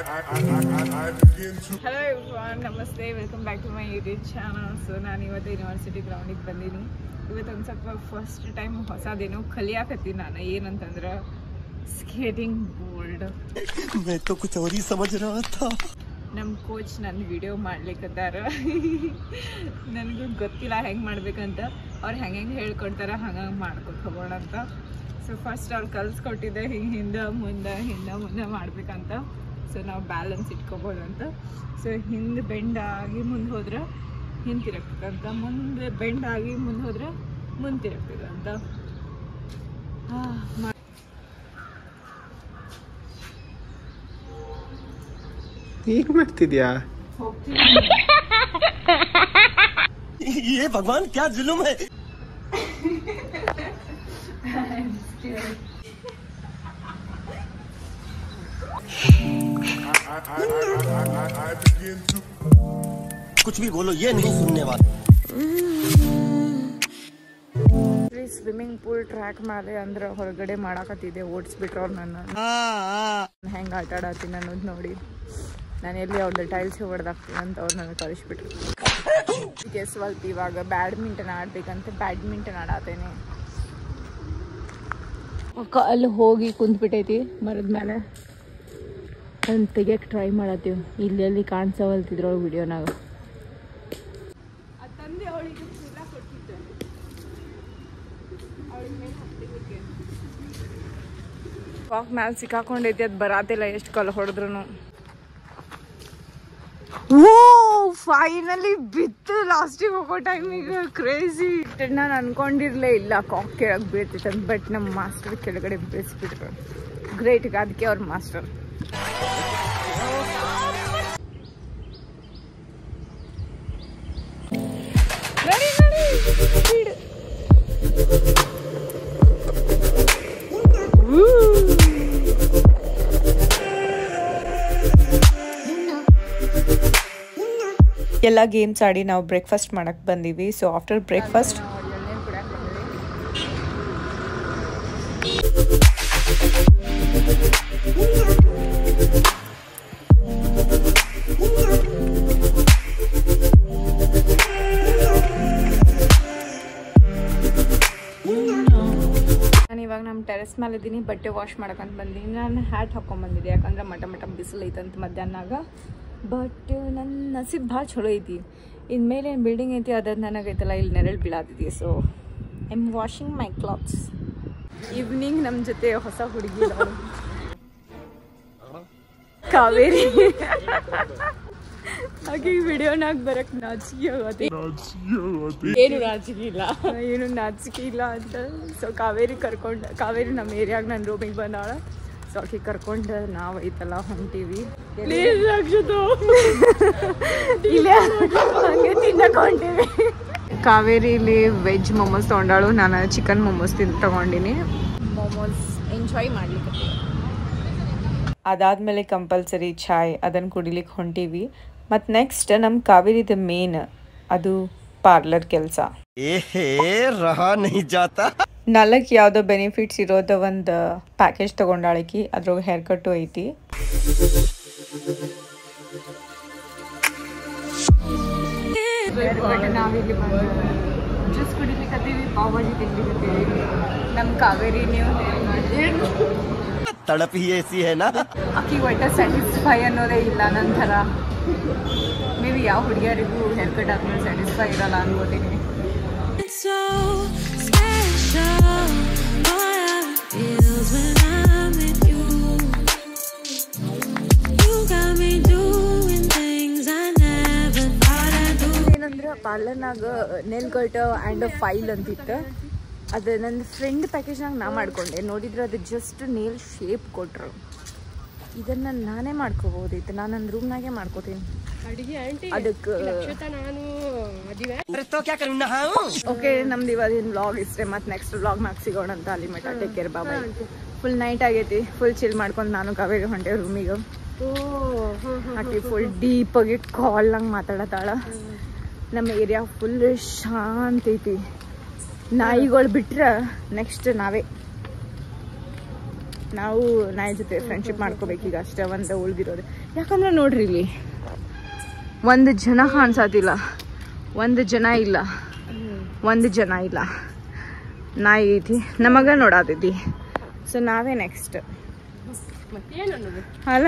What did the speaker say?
Hello everyone, namaste, welcome back to my YouTube channel. So ನಾನು ಇವತ್ತು university ಗ್ರೌಂಡಿಗೆ ಬಂದೀನಿ. ಇವತ್ತು ಒಂದು ಸ್ವಲ್ಪ ಫಸ್ಟ್ ಟೈಮ್ ಹೊಸದೇನೋ ಕಲಿಯಾಕತ್ತೀನಿ ನಾನು. ಏನಂತಂದ್ರೆ ಸ್ಕೇಟಿಂಗ್ ಬೋರ್ಡ್. मैं तो कुछ और ही समझ रहा था. ನಮ್ಮ ಕೋಚ್ ನನ್ನ ವಿಡಿಯೋ ಮಾಡ್ಲಿಕ್ಕತ್ತಾರ. ನನಗೂ ಗೊತ್ತಿಲ್ಲ ಹೆಂಗೆ ಮಾಡ್ಬೇಕಂತ. ಅವ್ರು ಹೆಂಗೆ ಹೇಳ್ಕೊಡ್ತಾರೆ ಹಂಗೆ ಮಾಡ್ಕೊತ ಹೋಗೋಣ ಅಂತ. ಸೊ ಫಸ್ಟ್ ಅವ್ರು ಕಲಿಸ್ಕೊಟ್ಟಿದ್ದೆ ಹಿಂಗೆ ಹಿಂದೆ ಮಾಡ್ಬೇಕಂತ. ಸೊ ನಾವು ಬ್ಯಾಲೆನ್ಸ್ ಇಟ್ಕೋಬೋದು ಅಂತ. ಸೊ ಹಿಂದೆ ಬೆಂಡಾಗಿ ಮುಂದೆ ಹೋದ್ರೆ ಹಿಂದೆ ತಿರುಗ್ತದಂತ, ಮುಂದೆ ಬೆಂಡಾಗಿ ಮುಂದೆ ಹೋದ್ರೆ ಮುಂದೆ ತಿರುಗ್ತದಂತ. ಹೇಗೆ ಮಾಡ್ತಿದ್ಯಾ? ये भगवान क्या जुलुम है. कुछ भी बोलो ये नहीं सुनने वाला. ಸ್ವಿಮ್ಮಿಂಗ್ ಪೂಲ್ ಟ್ರ್ಯಾಕ್ ಮೇಲೆ ಅಂದ್ರೆ ಹೊರಗಡೆ ಮಾಡಾಕತ್ತಿದ್ದೆ, ಓಡಿಸ್ಬಿಟ್ರು ಅವ್ರು ನನ್ನ. ಹೆಂಗೆ ಆಟ ಆಡತ್ತೀನಿ ಅನ್ನೋದು ನೋಡಿ ನಾನು ಎಲ್ಲಿ ಅವ್ರದ್ದು ಟೈಲ್ಸ್ ಹೊಡೆದಾಗ್ತೀನಿ ಅಂತ ಅವ್ರು ನನಗೆ ಕಳಿಸ್ಬಿಟ್ರು. ಈಗ ಸ್ವಲ್ಪ ಇವಾಗ ಬ್ಯಾಡ್ಮಿಂಟನ್ ಆಡ್ಬೇಕಂತ ಬ್ಯಾಡ್ಮಿಂಟನ್ ಆಡತ್ತೇನೆ. ಅಲ್ಲಿ ಹೋಗಿ ಕುಂತ್ಬಿಟ್ಟೈತಿ ಮರದ ಮೇಲೆ. ಅದನ್ನ ತೆಗಿಯಕ್ಕೆ ಟ್ರೈ ಮಾಡತ್ತೀವಿ. ಇಲ್ಲಿ ಕಾಣಿಸವಲ್ತಿದ್ರೊಳಗೆ ವಿಡಿಯೋನಾಗ. ತಂದೆ ಅವಳಿಗೆ ಕೊಟ್ಟಿದ್ದೆ, ವಾಕ್ ಮ್ಯಾಲೆ ಸಿಕ್ಕಾಕೊಂಡೈತಿ. ಅದು ಬರಾತಿಲ್ಲ ಎಷ್ಟು ಕಲ್ಲು ಹೊಡೆದ್ರು. ಓ ಫೈನಲಿ ಬಿತ್ತು ಲಾಸ್ಟಿಗೆ ಹೋಗೋ ಟೈಮಿಗೆ. ಕ್ರೇಜಿ. ನಾನು ಅನ್ಕೊಂಡಿರ್ಲೇ ಇಲ್ಲ ಕಾಕ್ ಕೆಳಗೆ ಬೀಳ್ತೈತೆ ಅಂತ. ಬಟ್ ನಮ್ಮ ಮಾಸ್ಟರ್ ಕೆಳಗಡೆ ಬೀಳಿಸ್ಬಿಟ್ರು. ಗ್ರೇಟ್. ಅದಕ್ಕೆ ಅವ್ರ ಮಾಸ್ಟರ್. ಎಲ್ಲ ಗೇಮ್ಸ್ ಆಡಿ ನಾವು ಬ್ರೇಕ್ಫಾಸ್ಟ್ ಮಾಡಕ್ಕೆ ಬಂದೀವಿ. ಸೊ ಆಫ್ಟರ್ ಬ್ರೇಕ್ಫಾಸ್ಟ್ ನಾನು ಇವಾಗ ನಮ್ಮ ಟೆರೆಸ್ ಮೇಲೆ ಇದ್ದೀನಿ. ಬಟ್ಟೆ ವಾಶ್ ಮಾಡಕ್ಕಂತ ಬಂದೀನಿ. ನಾನು ಹ್ಯಾಟ್ ಹಾಕೊಂಡ್ಬಂದಿದ್ದೆ ಯಾಕಂದ್ರೆ ಮಟ ಬಿಸಿಲು ಐತಂತ ಮಧ್ಯಾಹ್ನಾಗ. ಬಟ್ ನನ್ನ ನಸೀಬ್ ಭಾಳ ಚಲೋ ಐತಿ. ಇನ್ಮೇಲೆ ಏನು ಬಿಲ್ಡಿಂಗ್ ಐತಿ ಅದ ನನಗೈತಲ್ಲ ಇಲ್ಲಿ ನೆರಳು ಬೀಳಾತಿದ್ವಿ. So I am washing my clothes. Evening ನಮ್ಮ ಜೊತೆ ಹೊಸ ಹುಡುಗಿ ಕಾವೇರಿ. ಹಾಗೆ ಈ ವಿಡಿಯೋನಾಗ ಬರಕ್ಕೆ ನಾಚಿಕೆ ಆಗತ್ತೆ. ಏನು ನಾಚಿಕೆ ಇಲ್ಲ ಅಂತ. ಸೊ ಕಾವೇರಿ ನಮ್ಮ ಏರಿಯಾಗ ನನ್ನ ರೂಮಿಗೆ ಬಂದಾಳ. ಸೊ ಆಕೆ ಕರ್ಕೊಂಡು ನಾವು ಐತಲ್ಲ ಹೊಂಟೀವಿ. ಇಲ್ಲೇ ಹಂಗೆ ತಿನ್ನಕ್ಕೆ ಹೊಂಟೀವಿ. ಕಾವೇರಿ ಇಲ್ಲಿ ವೆಜ್ ಮೊಮೋಸ್ ತೊಗೊಂಡಾಳು, ನಾನು ಚಿಕನ್ ಮೊಮೋಸ್ ತಗೊಂಡಿನಿ. ಮೊಮೋಸ್ ಎಂಜಾಯ್ ಮಾಡ್ಲಿಕ್ಕೆ. ಅದಾದಮೇಲೆ ಕಂಪಲ್ಸರಿ ಚಾಯ್ ಅದನ್ನು ಕುಡಿಲಿಕ್ಕೆ ಹೊಂಟೀವಿ. ಮತ್ತು ನೆಕ್ಸ್ಟ್ ನಮ್ಮ ಕಾವೇರಿದ ಮೇನ್ ಅದು ಪಾರ್ಲರ್ ಕೆಲಸ. ನಾಲ್ಕು ಯಾವುದೋ ಬೆನಿಫಿಟ್ಸ್ ಇರೋದ ಒಂದು ಪ್ಯಾಕೇಜ್ ತೊಗೊಂಡಾಳಕಿ. ಅದ್ರೊಳಗೆ ಹೇರ್ ಕಟ್ಟು ಐತಿ. ನಾವಿಲ್ಲಿ ಜ್ಯೂಸ್ ಕುಡಿಲಿಕ್ಕತ್ತೀವಿ, ಪಾವ್ ಭಾಜಿ ತಿನ್ಲಿಕ್ಕತ್ತೀವಿ. ನಮ್ಮ ಕಾವೇರಿ ನೀವು तड़प ही ऐसी है ना. ಆಕಿ ಒಟ್ಟ ಸ್ಯಾಟಿಸ್ಫೈ ಅನ್ನೋದೇ ಇಲ್ಲ ನನ್ನ ಥರ. ಮೇ ಬಿ ಯಾವ ಹುಡುಗಿಯರಿಗೂ ಹೇರ್ ಕಟ್ ಆದ್ಮೇಲೆ ಸ್ಯಾಟಿಸ್ಫೈ ಇರಲ್ಲ ಅನ್ಕೋತೀನಿ. ಏನಂದ್ರೆ ಪಾರ್ಲರ್ನಾಗ ನೆಲ್ ಕಟ್ ಆ್ಯಂಡ್ ಫೈಲ್ ಅಂತಿತ್ತು. ಅದು ನನ್ನ ಫ್ರೆಂಡ್ ಪ್ಯಾಕೇಜ್ನಾಗ ನಾ ಮಾಡ್ಕೊಂಡೆ. ನೋಡಿದ್ರೆ ಅದು ಜಸ್ಟ್ ನೇಲ್ ಶೇಪ್ ಕೊಟ್ಟರು. ಇದನ್ನು ನಾನೇ ಮಾಡ್ಕೋಬೋದಿತ್ತು. ನಾನು ನನ್ನ ರೂಮ್ನಾಗೆ ಮಾಡ್ಕೋತೀನಿ. ಅದಕ್ಕೆ ಓಕೆ. ನಮ್ದು ಇವತ್ತಿನ ವ್ಲಾಗ್ ಇಷ್ಟೇ. ಮತ್ತು ನೆಕ್ಸ್ಟ್ ವ್ಲಾಗ್ನಾಗ ಸಿಗೋಣ ಅಂತ. ಅಲ್ಲಿ ಮಟ್ಟ ಟೇಕ್ ಕೇರ್, ಬಾಯ್. ಫುಲ್ ನೈಟ್ ಆಗೈತಿ. ಫುಲ್ ಚಿಲ್ ಮಾಡ್ಕೊಂಡು ನಾನು ಕಾವೇರಿ ಹೊಂಟೆ ರೂಮಿಗೆ. ಆಕೆ ಫುಲ್ ಡೀಪಾಗಿ ಕಾಲ್ನಂಗೆ ಮಾತಾಡತಾಳ. ನಮ್ಮ ಏರಿಯಾ ಫುಲ್ ಶಾಂತ ಐತಿ. ನಾಯಿಗಳು ಬಿಟ್ರೆ ನೆಕ್ಸ್ಟ್ ನಾವೇ. ನಾವು ನಾಯಿ ಜೊತೆ ಫ್ರೆಂಡ್ಶಿಪ್ ಮಾಡ್ಕೋಬೇಕೀಗ ಅಷ್ಟೇ ಒಂದು ಉಳ್ದಿರೋದು. ಯಾಕಂದ್ರೆ ನೋಡ್ರಿ ಇಲ್ಲಿ ಒಂದು ಜನ ಕಾಣಿಸೋದಿಲ್ಲ, ಒಂದು ಜನ ಇಲ್ಲ, ನಾಯಿ ಐತಿ ನಮಗ ನೋಡಾತೈತಿ. ಸೊ ನಾವೇ ನೆಕ್ಸ್ಟ್ ಅಲ್ಲ.